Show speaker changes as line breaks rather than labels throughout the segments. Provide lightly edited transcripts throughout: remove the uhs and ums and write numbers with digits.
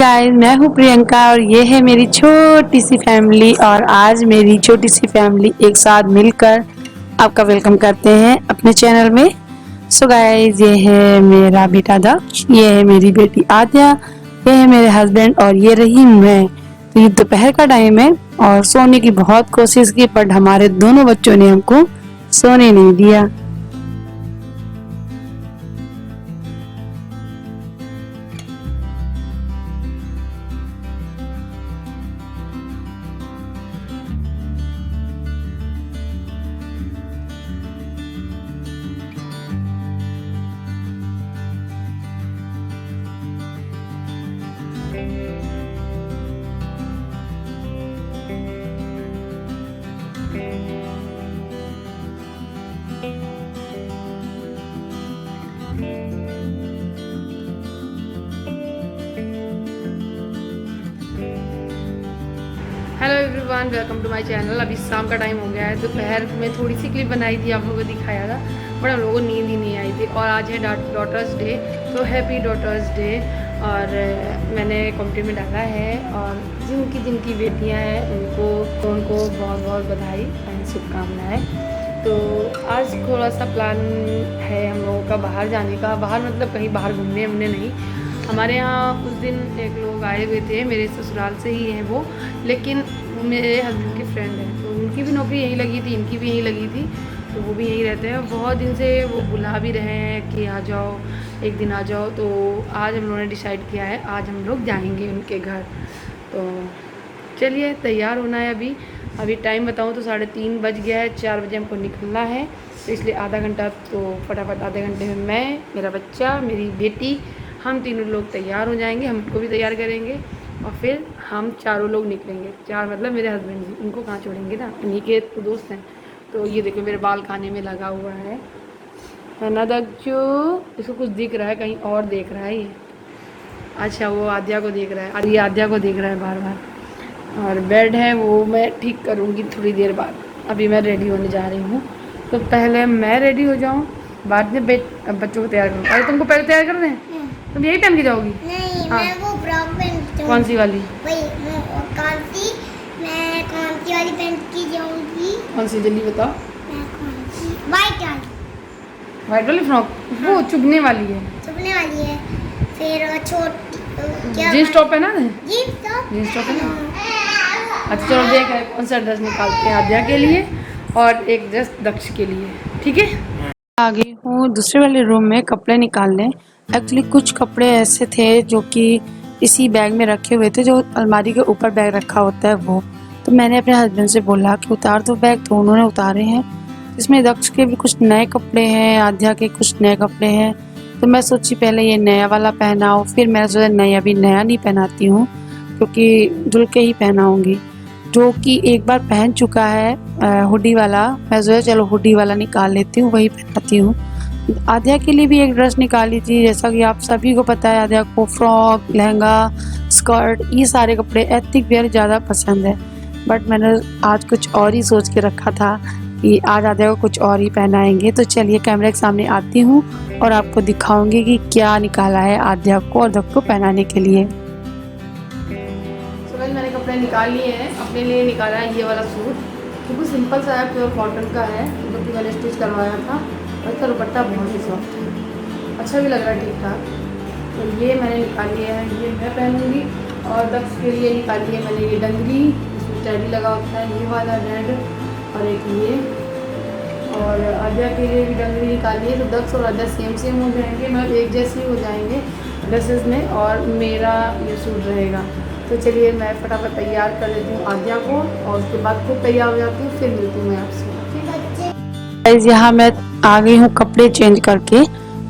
Guys, मैं हूँ प्रियंका और ये है मेरी छोटी सी फैमिली। और आज मेरी छोटी सी फैमिली एक साथ मिलकर आपका वेलकम करते हैं अपने चैनल में। सो गाइस, ये है मेरा बेटा दक्ष, ये है मेरी बेटी आद्या, ये है मेरे हस्बैंड और ये रही मैं। तो ये दोपहर का टाइम है और सोने की बहुत कोशिश की, बट हमारे दोनों बच्चों ने हमको सोने नहीं दिया।
Hello everyone, welcome to my channel. अभी शाम का टाइम हो गया है। दोपहर में थोड़ी सी क्लिप बनाई थी, आप लोगों को दिखाया था, बट हम लोगों को नींद ही नहीं आई थी। और आज है डॉटर्स डे, तो हैप्पी डॉटर्स डे। और मैंने कमेंट में डाला है, और जिनकी बेटियां हैं उनको बहुत बहुत बधाई एंड शुभकामनाएँ। तो आज थोड़ा सा प्लान है हम लोगों का बाहर जाने का। बाहर मतलब कहीं बाहर घूमने हमने नहीं। हमारे यहाँ उस दिन एक लोग आए हुए थे, मेरे ससुराल से ही हैं वो, लेकिन मेरे हस्बैंड के फ्रेंड हैं, तो उनकी भी नौकरी यहीं लगी थी, इनकी भी यहीं लगी थी, तो वो भी यहीं रहते हैं। बहुत दिन से वो बुला भी रहे हैं कि आ जाओ, एक दिन आ जाओ। तो आज हम लोगों ने डिसाइड किया है, आज हम लोग जाएंगे उनके घर। तो चलिए, तैयार होना है। अभी टाइम बताऊँ तो 3:30 बज गया है, 4 बजे हमको निकलना है। तो इसलिए आधा घंटा, तो फटाफट आधे घंटे में मैं, मेरा बच्चा, मेरी बेटी, हम तीनों लोग तैयार हो जाएंगे। हमको भी तैयार करेंगे और फिर हम चारों लोग निकलेंगे। चार मतलब मेरे हस्बैंड जी, उनको कहाँ छोड़ेंगे ना, उन्हीं के तो दोस्त हैं। तो ये देखो, मेरे बाल खाने में लगा हुआ है ना दक्षु। इसको कुछ दिख रहा है, कहीं और देख रहा है ये। अच्छा, वो आद्या को देख रहा है, और ये आद्या को देख रहा है बार बार। और बेड है वो मैं ठीक करूँगी थोड़ी देर बाद। अभी मैं रेडी होने जा रही हूँ, तो पहले मैं रेडी हो जाऊँ, बाद में बच्चों को तैयार करूँ। अरे तुमको पहले तैयार कर दें? तुम यही पहन के जाओगी?
नहीं,
हाँ।
मैं वो फ्रॉक पहनती हूँ।
कौन सी वाली?
वही कौन सी? मैं कौन सी वाली पहन के जाऊंगी?
कौन सी, जल्दी बताओ।
मैं कौन सी? वाइट वाली।
वाइट वाली फ्रॉक?
हाँ।
वो चुभने वाली है,
चुभने वाली है। फिर छोटी क्या?
जीन्स टॉप है ना?
Jeans top.
जीन्स टॉप है ना? अच्छा चलो, देख रहे कौन सा ड्रेस निकालते हैं आद्या के लिए और एक ड्रेस दक्ष के लिए, ठीक है।
आ गई हूँ दूसरे वाले रूम में कपड़े निकालने। एक्चुअली कुछ कपड़े ऐसे थे जो कि इसी बैग में रखे हुए थे, जो अलमारी के ऊपर बैग रखा होता है वो। तो मैंने अपने हस्बैंड से बोला कि उतार दो बैग, तो उन्होंने उतारे हैं। इसमें दक्ष के भी कुछ नए कपड़े हैं, आद्या के कुछ नए कपड़े हैं। तो मैं सोची पहले ये नया वाला पहनाऊँ, फिर मैंने सोचा नहीं, अभी नया नहीं पहनाती हूँ, क्योंकि धुल के ही पहनाऊँगी। जो कि एक बार पहन चुका है हुडी वाला, मैं सोचा चलो हुडी वाला निकाल लेती हूँ, वही पहनाती हूँ। आद्या के लिए भी एक ड्रेस निकाली थी, जैसा कि आप सभी को पता है आद्या को फ्रॉक, लहंगा, स्कर्ट, ये सारे कपड़े एथनिक वेयर ज़्यादा पसंद है। बट मैंने आज कुछ और ही सोच के रखा था कि आज आद्या को कुछ और ही पहनाएंगे। तो चलिए कैमरे के सामने आती हूँ और आपको दिखाऊंगी कि क्या निकाला है आद्या को और दक्ष को पहनाने के लिए।
तो मैंने कपड़े निकाल लिए हैं, अपने लिए निकाला है ये वाला सूट, बिल्कुल सिंपल सा है, प्योर कॉटन का है, जो कि मैंने स्टिच करवाया था। और इसका दुपट्टा बहुत ही सॉफ्ट है, अच्छा भी लग रहा है, ठीक ठाक। तो ये मैंने निकाल लिया है, ये मैं पहनूँगी। और दक्ष के लिए निकाली है मैंने ये डंगरी, इसमें टेडी लगा होता है, ये वाला रेड, और एक ये। और आद्या के लिए भी डंगरी निकाली है। तो दक्ष और आद्या सेम हो जाएंगे, मतलब एक जैसे ही हो जाएंगे ड्रेसेस में, और मेरा ये सूट रहेगा। तो चलिए मैं फटाफट तैयार कर लेती हूँ आद्या को, और उसके बाद खुद तैयार हो जाती हूँ, फिर मिलती हूँ मैं आपसे।
यहाँ मैं आ गई हूँ कपड़े चेंज करके,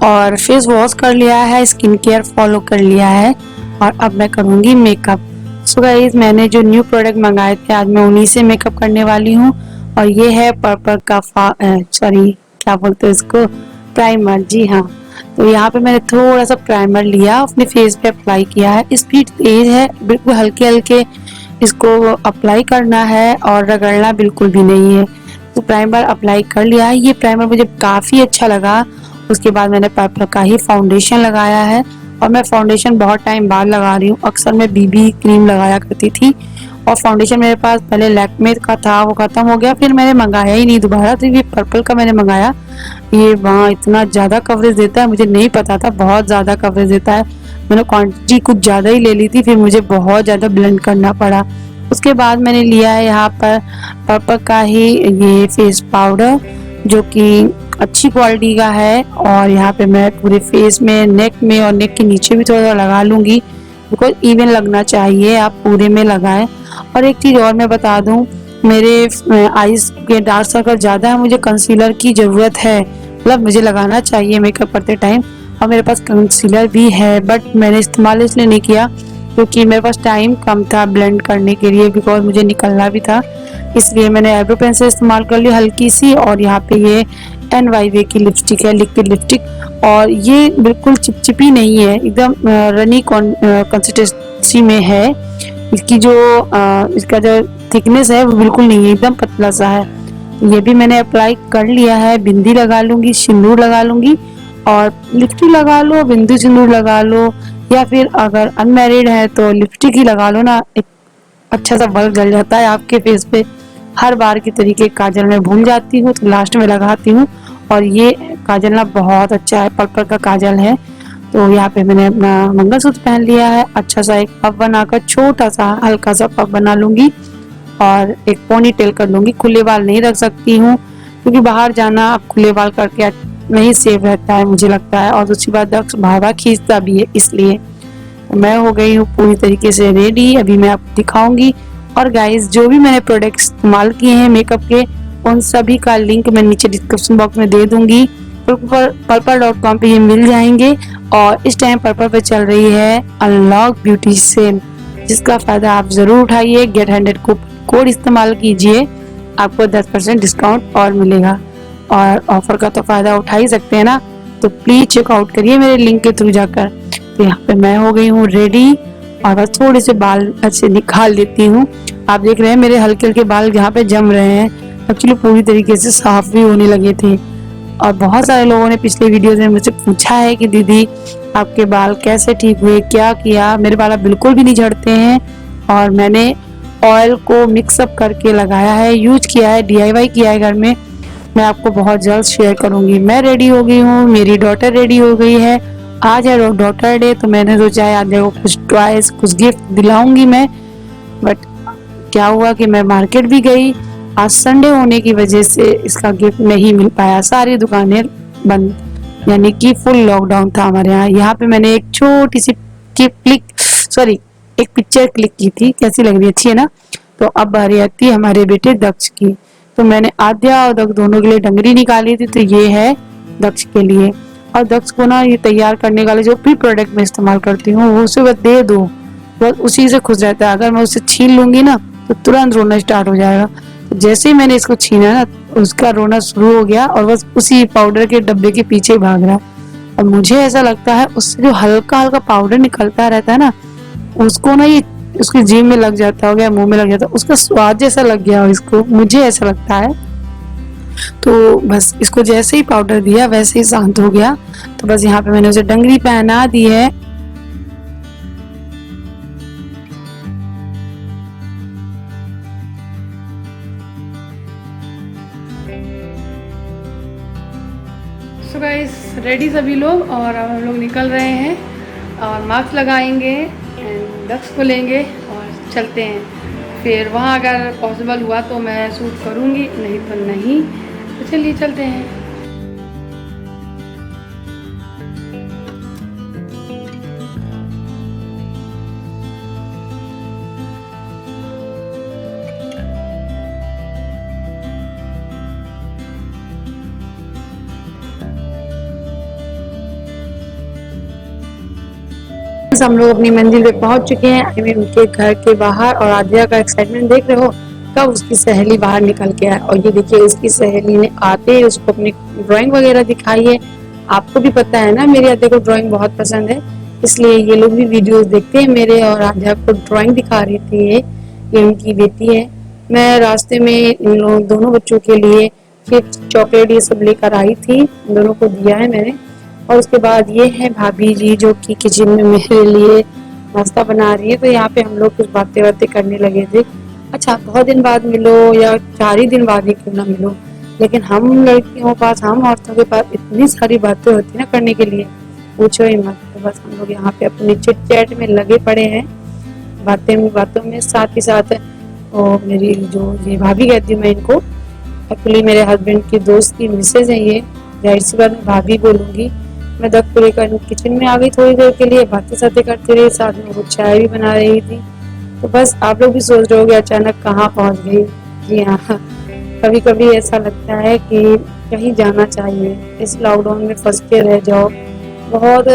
और फेस वॉश कर लिया है, स्किन केयर फॉलो कर लिया है, और अब मैं करूँगी मेकअप। सो गाइस, मैंने जो न्यू प्रोडक्ट मंगाए थे आज मैं उन्हीं से मेकअप करने वाली हूँ। और ये है पर्पल का सॉरी क्या बोलते हैं इसको, प्राइमर। जी हाँ, तो यहाँ पे मैंने थोड़ा सा प्राइमर लिया, अपने फेस पे अप्लाई किया है। स्पीड तेज है, बिल्कुल हल्के हल्के इसको अप्लाई करना है और रगड़ना बिल्कुल भी नहीं है। तो प्राइमर अप्लाई कर लिया है, ये प्राइमर मुझे काफ़ी अच्छा लगा। उसके बाद मैंने पर्पल का ही फाउंडेशन लगाया है, और मैं फाउंडेशन बहुत टाइम बाद लगा रही हूँ। अक्सर मैं बीबी क्रीम लगाया करती थी और फाउंडेशन मेरे पास पहले लैक्मे का था, वो खत्म हो गया, फिर मैंने मंगाया ही नहीं दोबारा। तो ये पर्पल का मैंने मंगाया। ये वहाँ इतना ज़्यादा कवरेज देता है, मुझे नहीं पता था बहुत ज़्यादा कवरेज देता है। मैंने क्वांटिटी कुछ ज़्यादा ही ले ली थी, फिर मुझे बहुत ज़्यादा ब्लेंड करना पड़ा। उसके बाद मैंने लिया है यहाँ पर पर्पल का ही ये फेस पाउडर, जो कि अच्छी क्वालिटी का है। और यहाँ पे मैं पूरे फेस में, नेक में और नेक के नीचे भी थोड़ा लगा लूँगी, बिकॉज इवन लगना चाहिए, आप पूरे में लगाएं। और एक चीज़ और मैं बता दूं, मेरे आईज के डार्क सर्कल ज़्यादा है, मुझे कंसीलर की ज़रूरत है, मतलब मुझे लगाना चाहिए मेकअप करते टाइम। और मेरे पास कंसीलर भी है, बट मैंने इस्तेमाल इसलिए नहीं किया क्योंकि मेरे पास टाइम कम था ब्लेंड करने के लिए, बिकॉज मुझे निकलना भी था। इसलिए मैंने आईब्रो पेंसिल इस्तेमाल कर ली हल्की सी। और यहाँ पे ये NYV की लिपस्टिक है, लिक्विड लिपस्टिक, और ये बिल्कुल चिपचिपी नहीं है, एकदम रनी कंसिस्टेंसी में है। इसकी जो इसका जो थिकनेस है वो बिल्कुल नहीं है, एकदम पतला सा है। ये भी मैंने अप्लाई कर लिया है। बिंदी लगा लूँगी, सिंदूर लगा लूँगी, और लिपस्टिक लगा लो, बिंदु सिंदूर लगा लो, या फिर अगर अनमैरिड है तो लिपस्टिक ही लगा लो ना, एक अच्छा सा बल्ब जल जाता है आपके फेस पे। हर बार की तरीके काजल मैं भूल जाती हूँ तो लास्ट में लगाती हूँ, और ये काजल ना बहुत अच्छा है, पर्पल का काजल है। तो यहाँ पे मैंने अपना मंगलसूत्र पहन लिया है। अच्छा सा एक पफ बनाकर, छोटा सा हल्का सा पफ बना लूंगी और एक पोनी टेल कर लूंगी। खुले बाल नहीं रख सकती हूँ क्योंकि बाहर जाना आप खुले बाल करके नहीं सेफ रहता है मुझे लगता है, और दूसरी बात दक्ष भागा खींचता भी है, इसलिए मैं हो गई हूँ पूरी तरीके से रेडी। अभी मैं आपको दिखाऊंगी। और गाइस, जो भी मैंने प्रोडक्ट इस्तेमाल किए हैं मेकअप के, उन सभी का लिंक मैं नीचे डिस्क्रिप्शन बॉक्स में दे दूंगी। पर्पल.com पे ये मिल जाएंगे। और इस टाइम पर्पल पे चल रही है अनलॉक ब्यूटी सेल, जिसका फायदा आप जरूर उठाइए। गेट 100 कोड इस्तेमाल कीजिए, आपको 10% डिस्काउंट और मिलेगा। और ऑफर का तो फायदा उठा ही सकते हैं ना, तो प्लीज चेकआउट करिए मेरे लिंक के थ्रू जाकर। तो यहाँ पे मैं हो गई हूँ रेडी, और बस थोड़े से बाल अच्छे निकाल लेती हूँ। आप देख रहे हैं मेरे हल्के हल्के बाल यहाँ पे जम रहे हैं, एक्चुअली पूरी तरीके से साफ भी होने लगे थे। और बहुत सारे लोगों ने पिछले वीडियोस में मुझसे पूछा है कि दीदी आपके बाल कैसे ठीक हुए, क्या किया। मेरे बाल बिल्कुल भी नहीं झड़ते हैं, और मैंने ऑयल को मिक्सअप करके लगाया है, यूज किया है, DIY किया है घर में। मैं आपको बहुत जल्द शेयर करूंगी। मैं रेडी हो गई हूँ, मेरी डॉटर रेडी हो गई है। आज है डॉटर डे, तो मैंने सोचा है आज देखो कुछ टॉयज, कुछ गिफ्ट दिलाऊंगी मैं। बट क्या हुआ कि मैं मार्केट भी गई, आज संडे होने की वजह से इसका गिफ्ट नहीं मिल पाया, सारी दुकानें बंद, यानी कि फुल लॉकडाउन था हमारे यहाँ। यहाँ पे मैंने एक छोटी सी एक पिक्चर क्लिक की थी, कैसी लग रही, अच्छी है ना। तो अब बारी आती है हमारे बेटे दक्ष की। तो मैंने आद्या और दक्ष दोनों के लिए डंगरी निकाली थी, तो ये है दक्ष के लिए। और दक्ष को ना ये तैयार करने वाले जो भी प्रोडक्ट मैं इस्तेमाल करती हूँ वो उसे बस दे दो, बस उसी से खुश रहता है। अगर मैं उसे छीन लूंगी ना तो तुरंत रोना स्टार्ट हो जाएगा। तो जैसे ही मैंने इसको छीना ना, उसका रोना शुरू हो गया और बस उसी पाउडर के डब्बे के पीछे भाग रहा है। और मुझे ऐसा लगता है उससे जो हल्का हल्का पाउडर निकलता रहता है ना, उसको ना ये उसकी जीभ में लग जाता हो गया, मुंह में लग जाता, उसका स्वाद जैसा लग गया हो इसको, मुझे ऐसा लगता है। तो बस इसको जैसे ही पाउडर दिया वैसे ही शांत हो गया। तो बस यहाँ पे मैंने उसे डंगरी पहना दी है।
सो गाइस, रेडी सभी लोग, और अब हम लोग निकल रहे हैं और मास्क लगाएंगे एंड दक्ष को लेंगे और चलते हैं। फिर वहाँ अगर पॉसिबल हुआ तो मैं शूट करूँगी, नहीं तो नहीं। तो चलिए चलते हैं।
हम लोग अपनी मंजिल पे पहुंच चुके हैं। आई मीन उनके घर के बाहर, और आद्या का एक्साइटमेंट देख रहे हो, कब उसकी सहेली बाहर निकल के आए। और ये देखिए इसकी सहेली ने आते उसको अपनी ड्राइंग वगैरह दिखाई है। आपको भी पता है ना मेरी आद्या को ड्राइंग बहुत पसंद है, इसलिए ये लोग भी वीडियोस देखते हैं मेरे। और आद्या को ड्राइंग दिखा रही थी, ये उनकी बेटी है। मैं रास्ते में इन लोग दोनों बच्चों के लिए चिप्स, चॉकलेट ये सब लेकर आई थी, दोनों को दिया है मैंने। और उसके बाद ये है भाभी जी जो कि किचन में मेरे लिए नाश्ता बना रही है। तो यहाँ पे हम लोग कुछ बातें बातें करने लगे थे। अच्छा, बहुत दिन बाद मिलो या 4 ही दिन बाद ही क्यों ना मिलो, लेकिन हम लड़कियों के पास, हम औरतों के पास इतनी सारी बातें होती है ना करने के लिए, पूछो ही मत। तो बस हम लोग यहाँ पे अपनी चिट चैट में लगे पड़े हैं, बातों में। साथ ही साथ मेरी जो ये भाभी कहती हूँ मैं इनको, एक्चुअली मेरे हस्बैंड की दोस्त की मिसेज है ये, जाहिर सी बात मैं भाभी बोलूंगी। मैं दग को लेकर किचन में आ गई थोड़ी देर के लिए, बातें सातें करती रही, साथ में वो चाय भी बना रही थी। तो बस आप लोग भी सोच रहे होगे अचानक कहाँ पहुँच गई। जी हाँ, कभी कभी ऐसा लगता है कि कहीं जाना चाहिए, इस लॉकडाउन में फंस के रह जाओ, बहुत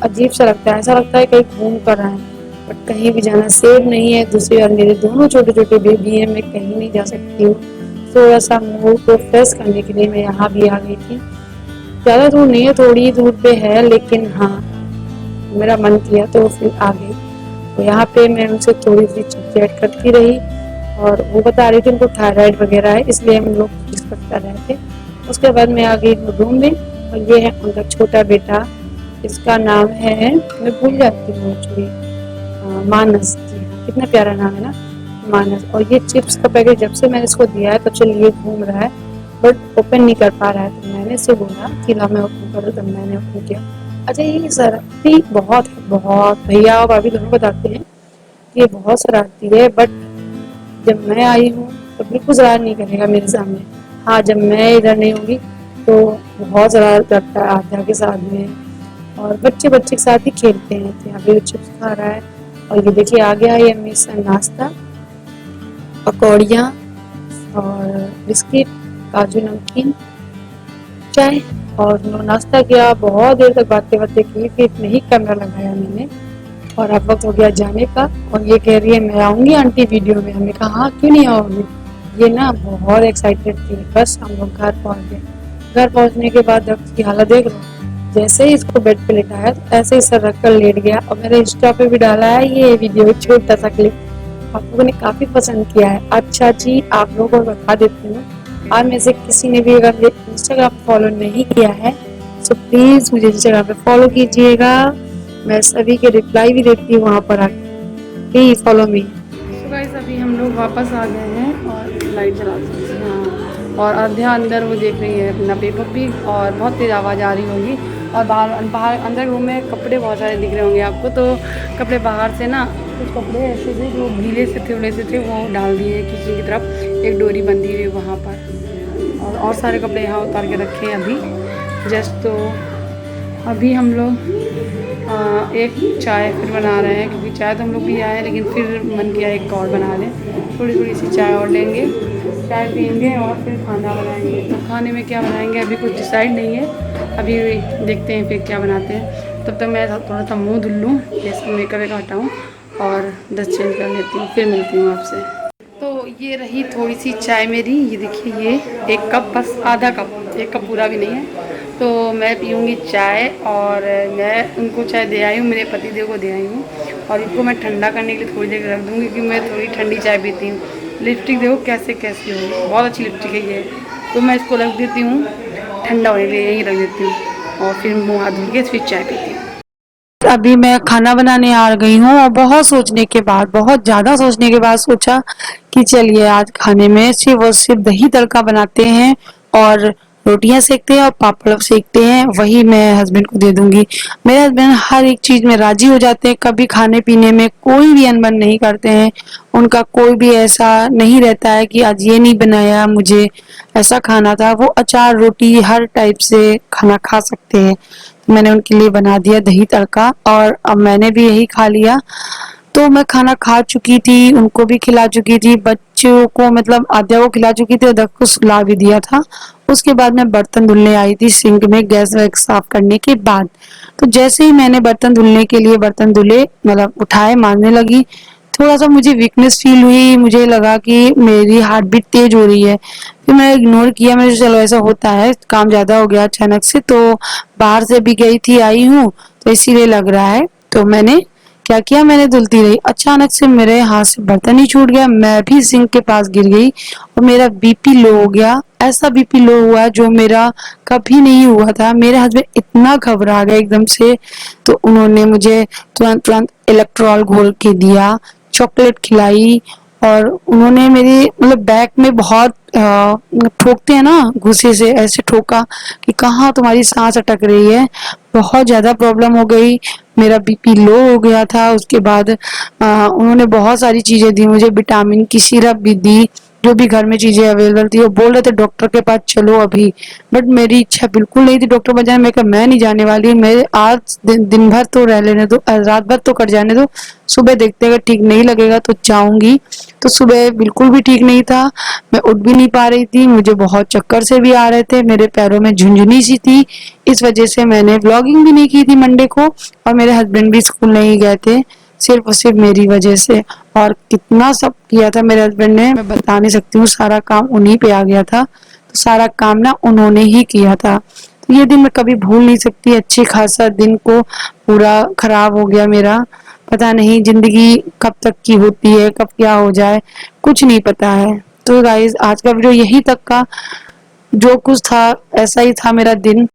अजीब सा लगता है। ऐसा लगता है कहीं घूम कर आए, बट कहीं भी जाना सेफ नहीं है। दूसरी बार मेरे दोनों छोटे छोटे बेबी हैं, मैं कहीं नहीं जा सकती हूँ। थोड़ा सा मूड को फ्रेश करने के लिए मैं यहाँ भी आ गई थी। ज़्यादा दूर नहीं है, थोड़ी दूर पे है, लेकिन हाँ मेरा मन किया तो फिर आ गई। तो यहाँ पे मैं उनसे थोड़ी सी चिट करती रही, और वो बता रही थी उनको थायराइड वगैरह है, इसलिए हम लोग डिस्कस कर रहे थे। उसके बाद मैं आ गई रूम में, और ये है उनका छोटा बेटा, इसका नाम है, मैं भूल जाती हूँ एक्चुअली, मानस। जी हाँ, कितना प्यारा नाम है ना, मानस। और ये चिप्स का पैकेट जब से मैंने इसको दिया है तब से लिए घूम रहा है, बट ओपन नहीं कर पा रहा है। तो मैंने इससे बोला कि ला मैं ओपन करूँ, तब मैंने ओपन किया। अच्छा, ये शरारती बहुत है, बहुत। भैया और भाभी दोनों बताते हैं कि ये बहुत शरारती है, बट जब मैं आई हूँ तो बिल्कुल शरारत नहीं करेगा मेरे सामने। हाँ, जब मैं इधर नहीं होंगी तो बहुत शरारत करता है आध्या के साथ में, और बच्चे बच्चे के साथ ही खेलते हैं। तो यहाँ पे चिप्स खा रहा है, और ये देखिए आ गया है अम्मी से नाश्ता, पकौड़ियाँ और बिस्किट, काजू नमकीन, चाय, और नाश्ता किया। बहुत देर तक बातें बातें की, फिर नहीं कैमरा लगाया मैंने, और अब वक्त हो गया जाने का। और ये कह रही है मैं आऊँगी आंटी वीडियो में। हमने कहा हाँ क्यों नहीं आओगी। ये ना बहुत एक्साइटेड थी। बस हम लोग घर पहुँच गए। घर पहुँचने के बाद अब की हालत देख लो, जैसे ही इसको बेड पे लेटाया तो ऐसे ही सर रख कर लेट गया। और मेरे इंस्टा पे भी डाला है ये वीडियो, छोटा सा क्लिप, आप लोगों ने काफी पसंद किया है। अच्छा जी, आप लोगों को बता देती हूँ, आप में से किसी ने भी अगर इंस्टाग्राम फॉलो नहीं किया है तो प्लीज मुझे इंस्टाग्राम पे फॉलो कीजिएगा। मैं सभी के रिप्लाई भी देती हूँ वहाँ पर आके, प्लीज फॉलो मी।
तो गाइस अभी हम लोग वापस आ गए हैं, और लाइट जला दी है। हाँ, और अध्या अंदर वो देख रही है अपना पेपर भी, और बहुत तेज़ आवाज़ आ रही होगी। और बाहर बाहर अंदर रूम में कपड़े बहुत सारे दिख रहे होंगे आपको। तो कपड़े बाहर से ना, कुछ कपड़े ऐसे थे जो गीले से थे, उड़े से थे, वो डाल दिए किसी की तरफ। एक डोरी बंधी हुई वहाँ पर, और सारे कपड़े यहाँ उतार के रखे हैं अभी जस्ट। तो अभी हम लोग एक चाय फिर बना रहे हैं, क्योंकि चाय तो हम लोग भी आए हैं, लेकिन फिर मन किया एक और बना लें। थोड़ी थोड़ी सी चाय और लेंगे, चाय पियेंगे और फिर खाना बनाएंगे। तो खाने में क्या बनाएंगे अभी कुछ डिसाइड नहीं है, अभी देखते हैं फिर क्या बनाते हैं। तब तक मैं थोड़ा सा मुँह धुल लूँ, जैसे मेकअप वेकअप हटाऊँ और ड्रेस चेंज कर लेती हूँ, फिर मिलती हूँ आपसे। तो ये रही थोड़ी सी चाय मेरी, ये देखिए, ये एक कप, बस आधा कप, एक कप पूरा भी नहीं है। तो मैं पीऊँगी चाय, और मैं उनको चाय दे आई हूँ, मेरे पतिदेव को दे आई हूँ, और इनको मैं ठंडा करने के लिए थोड़ी देर रख दूँगी, क्योंकि मैं थोड़ी ठंडी चाय पीती हूँ। लिपस्टिक देखो कैसे कैसी हो, बहुत अच्छी लिपस्टिक है ये। तो मैं इसको रख देती हूँ ठंडा होने के लिए, यहीं रख देती हूँ, और फिर मुँह हाथ धो के फिर चाय पीती हूँ।
अभी मैं खाना बनाने आ गई हूँ, और बहुत सोचने के बाद, बहुत ज़्यादा सोचने के बाद सोचा कि चलिए आज खाने में सिर्फ और सिर्फ दही तड़का बनाते हैं, और रोटियां सेकते हैं और पापड़ सेकते हैं, वही मैं हस्बैंड को दे दूंगी। मेरे हस्बैंड हर एक चीज में राजी हो जाते हैं, कभी खाने पीने में कोई भी अनबन नहीं करते हैं। उनका कोई भी ऐसा नहीं रहता है कि आज ये नहीं बनाया, मुझे ऐसा खाना था। वो अचार रोटी हर टाइप से खाना खा सकते हैं। मैंने उनके लिए बना दिया दही तड़का, और अब मैंने भी यही खा लिया। तो मैं खाना खा चुकी थी, उनको भी खिला चुकी थी, बच्चों को मतलब आद्या को खिला चुकी थी, और दक्ष को सुला भी दिया था। उसके बाद मैं बर्तन धुलने आई थी सिंक में, गैस वैस साफ करने के बाद। तो जैसे ही मैंने बर्तन धुलने के लिए बर्तन धुले, मतलब उठाए, मारने लगी, थोड़ा सा मुझे वीकनेस फील हुई। मुझे लगा कि मेरी हार्ट बीट तेज हो रही है। फिर मैंने इग्नोर किया, मैंने चलो ऐसा होता है, काम ज्यादा हो गया अचानक से, तो बाहर से भी गई थी, आई हूँ, तो इसीलिए लग रहा है। तो मैंने क्या किया मैंने, धुलती रही, अचानक से मेरे हाथ से बर्तन ही छूट गया, मैं भी सिंक के पास गिर गई और मेरा बीपी लो हो गया। ऐसा बीपी लो हुआ जो मेरा कभी नहीं हुआ था। मेरे हस्बैंड इतना घबरा गए एकदम से, तो उन्होंने मुझे तुरंत तुरंत इलेक्ट्रॉल घोल के दिया, चॉकलेट खिलाई, और उन्होंने मेरी मतलब बैक में बहुत ठोकते हैं ना, गुस्से से ऐसे ठोका कि कहाँ तुम्हारी सांस अटक रही है। बहुत ज़्यादा प्रॉब्लम हो गई, मेरा बीपी लो हो गया था। उसके बाद उन्होंने बहुत सारी चीज़ें दी मुझे, विटामिन की सिरप भी दी, जो भी घर में चीज़ें अवेलेबल थी। वो बोल रहे थे डॉक्टर के पास चलो अभी, बट मेरी इच्छा बिल्कुल नहीं थी डॉक्टर पास जाने। मैं कहा मैं नहीं जाने वाली, मैं आज दिन भर तो रह लेने दो, रात भर तो कट जाने दो, सुबह देखते अगर ठीक नहीं लगेगा तो जाऊंगी। तो सुबह बिल्कुल भी ठीक नहीं था, मैं उठ भी नहीं पा रही थी, मुझे बहुत चक्कर से भी आ रहे थे, मेरे पैरों में झुंझुनी सी थी। इस वजह से मैंने व्लॉगिंग भी नहीं की थी मंडे को, और मेरे हस्बैंड भी स्कूल नहीं गए थे, सिर्फ और सिर्फ मेरी वजह से। और कितना सब किया था मेरे हस्बैंड ने, मैं बता नहीं सकती हूँ, सारा काम उन्हीं पे आ गया था। तो सारा काम ना उन्होंने ही किया था। तो ये दिन मैं कभी भूल नहीं सकती। अच्छी खासा दिन को पूरा खराब हो गया मेरा। पता नहीं जिंदगी कब तक की होती है, कब क्या हो जाए, कुछ नहीं पता है। तो गाइज आज का वीडियो यहीं तक का, जो कुछ था ऐसा ही था मेरा दिन।